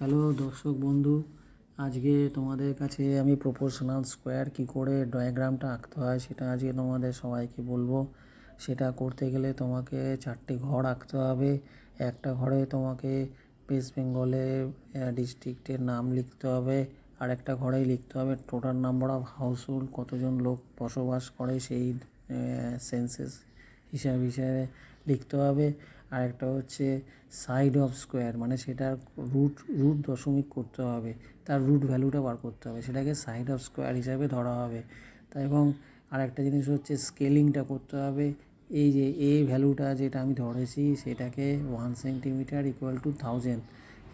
Hello দর্শক বন্ধু, আজকে তোমাদের কাছে আমি প্রপোর্শনাল স্কোয়ার কী করে ডায়াগ্রামটা আঁকতে হয় সেটা আজকে তোমাদের সবাইকে বলবো। সেটা করতে গেলে তোমাকে 4টি ঘর আঁকতে হবে। একটা ঘরে তোমাকে ওয়েস্ট বেঙ্গলের ডিস্ট্রিক্টের নাম লিখতে হবে, আর একটা ঘরেই লিখতে হবে টোটাল নাম্বার অফ হাউসহোল্ড, কতজন লোক বসবাস করে সেই সেন্সেস হিসাবে লিখতে হবে। আর একটা হচ্ছে সাইড অফ স্কোয়ার, মানে সেটার রুট দশমিক করতে হবে, তার রুট ভ্যালুটা বার করতে হবে, সেটাকে সাইড অফ স্কোয়ার হিসাবে ধরা হবে। তা এবং আরেকটা জিনিস হচ্ছে স্কেলিংটা করতে হবে। এই যে ভ্যালুটা যেটা আমি ধরেছি সেটাকে 1 সেন্টিমিটার ইকুয়াল টু 1000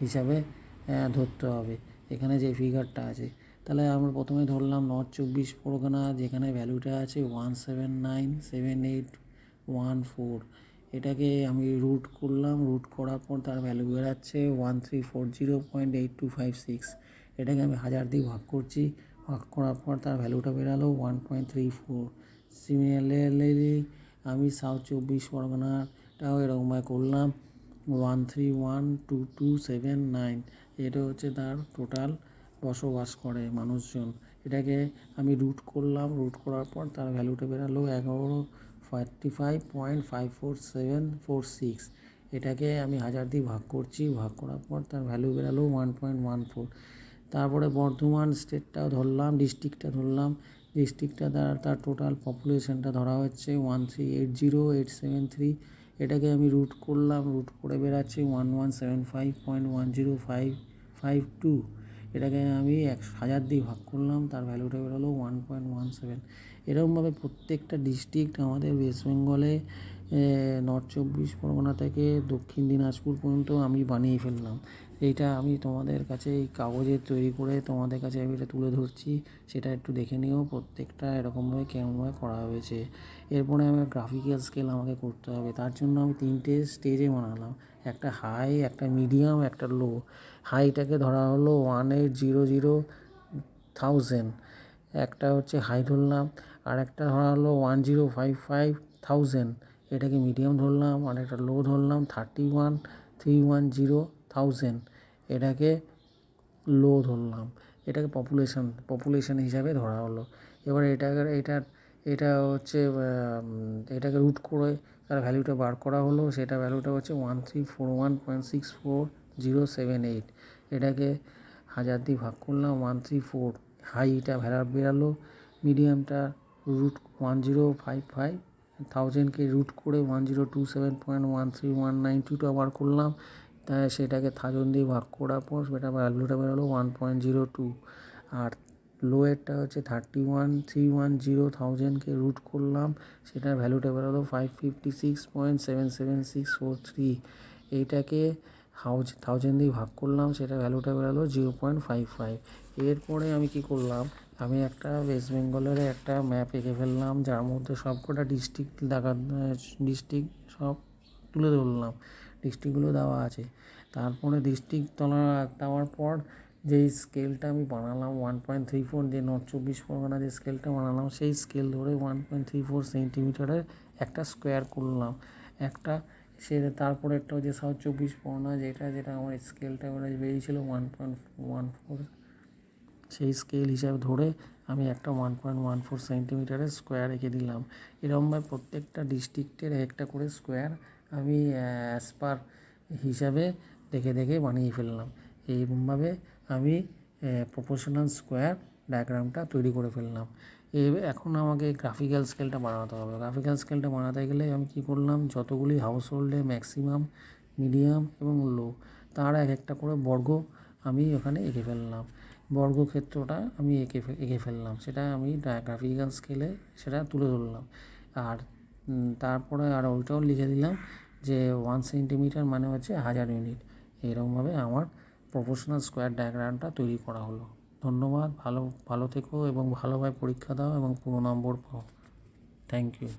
হিসাবে ধরতে হবে এখানে যে ফিগারটা আছে। তাহলে আমরা প্রথমে ধরলাম নর্থ 24 পরগনা, যেখানে ভ্যালুটা আছে 1797814। এটাকে আমি রুট করলাম, রুট করার পর তার ভ্যালু বেরাচ্ছে 1340.8256। এটাকে আমি 1000 দিয়ে ভাগ করছি, ভাগ করার পর তার ভ্যালুটা বেরালো 1.34। সিমিলারলি আমি সাউথ 24 পরগনাটাও এরকমভাবে করলাম 1312279। এটা হচ্ছে তার টোটাল বসবাস করে মানুষজন। এটাকে আমি রুট করলাম, রুট করার পর তার ভ্যালুটা বেরালো 45.544746। এটাকে আমি 1000 দিয়ে ভাগ করছি, ভাগ করার পর তার ভ্যালু বেরালো 1.14। তারপরে বর্ধমান স্টেটটাও ধরলাম, ডিস্ট্রিক্টটা ধরলাম। ডিস্ট্রিক্টটা তার টোটাল পপুলেশনটা ধরা হচ্ছে 1380873। এটাকে আমি রুট করলাম, রুট করে বেরাচ্ছি 1175.10552। এটাকে আমি 1000 দিয়ে ভাগ করলাম, তার ভ্যালুটা বেরোলো 1.17। এরকমভাবে প্রত্যেকটা ডিস্ট্রিক্ট আমাদের ওয়েস্ট বেঙ্গলে নর্থ 24 পরগনা থেকে দক্ষিণ দিনাজপুর পর্যন্ত আমি বানিয়ে ফেললাম। এইটা আমি তোমাদের কাছে এই কাগজে তৈরি করে তোমাদের কাছে আমি এটা তুলে ধরছি, সেটা একটু দেখে নিও প্রত্যেকটা এরকমভাবে কেমনভাবে করা হয়েছে। এরপরে আমার গ্রাফিক্যাল স্কেল আমাকে করতে হবে, তার জন্য আমি 3টে স্টেজে বানালাম, একটা হাই, একটা মিডিয়াম, একটা লো। হাইটাকে ধরা হলো 1800,000, একটা হচ্ছে হাই ধরলাম। আর একটা ধরা হলো 1055,000, এটাকে মিডিয়াম ধরলাম। আর একটা লো ধরলাম 31,310,000, এটাকে লো ধরলাম। এটাকে পপুলেশন হিসাবে ধরা হলো। এবার এটা হচ্ছে এটাকে রুট করে তার ভ্যালুটা বার করা হলো, সেটা ভ্যালুটা হচ্ছে 1341.640778। এটাকে 1000 দিয়ে ভাগ করলাম 134। হাইটা বেরালো, মিডিয়ামটা রুট 1055,000কে রুট করে 1027.131922টা বার করলাম, তাই সেটাকে 1000 দিয়ে ভাগ করার পর সেটা ভ্যালুটা বেরোলো 1.02। আর লোয়েরটা হচ্ছে 31,310,000কে রুট করলাম, সেটার ভ্যালুটা বেরোলো 556.77643। এইটাকে 1000 দিয়ে ভাগ করলাম, সেটা ভ্যালুটা বেরোলো 0.55। এরপরে আমি কি করলাম, আমি একটা ওয়েস্ট বেঙ্গলের একটা ম্যাপ এঁকে ফেললাম, যার মধ্যে সবকটা ডিস্ট্রিক্ট সব তুলে ধরলাম, ডিস্ট্রিক্টগুলো দেওয়া আছে। তারপরে ডিস্ট্রিক্ট দেওয়ার পর যেই স্কেলটা আমি বানালাম 1.34, যে নর্থ 24 পরগনা যে স্কেলটা বানালাম সেই স্কেল ধরে 1.34 সেন্টিমিটারের একটা স্কোয়ার করলাম একটা। তারপরে একটা হচ্ছে সাউথ 24 পরগনা, যেটা আমার স্কেলটা বেরিয়েছিল 1.14, সেই স্কেল হিসাবে ধরে আমি একটা 1.14 সেন্টিমিটারের স্কোয়ার এঁকে দিলাম। এরকমভাবে প্রত্যেকটা ডিস্ট্রিক্টের একটা করে স্কোয়ার আমি অ্যাজ পার হিসাবে দেখে বানিয়ে ফেললাম। এইরকমভাবে আমি প্রপোর্শনাল স্কোয়ার ডায়াগ্রামটা তৈরি করে ফেললাম। এখন আমাকে গ্রাফিক্যাল স্কেলটা বানাতে হবে। গ্রাফিক্যাল স্কেলটা বানাতে গেলে আমি কী করলাম, যতগুলি হাউসহোল্ডে ম্যাক্সিমাম, মিডিয়াম এবং লো, তার একটা করে বর্গ আমি ওখানে এঁকে ফেললাম। বর্গক্ষেত্রটা আমি এঁকে ফেললাম, সেটা আমি গ্রাফিক্যাল স্কেলে সেটা তুলে ধরলাম। আর তারপরে আর ওইটাও লিখে দিলাম যে 1 সেন্টিমিটার মানে হচ্ছে 1000 ইউনিট। এইরকমভাবে আমার প্রপোর্শনাল স্কোয়ার ডায়াগ্রামটা তৈরি করা হলো। ধন্যবাদ, ভালো থেকো এবং ভালোভাবে পরীক্ষা দাও এবং পুরো নম্বর পাও। Thank you.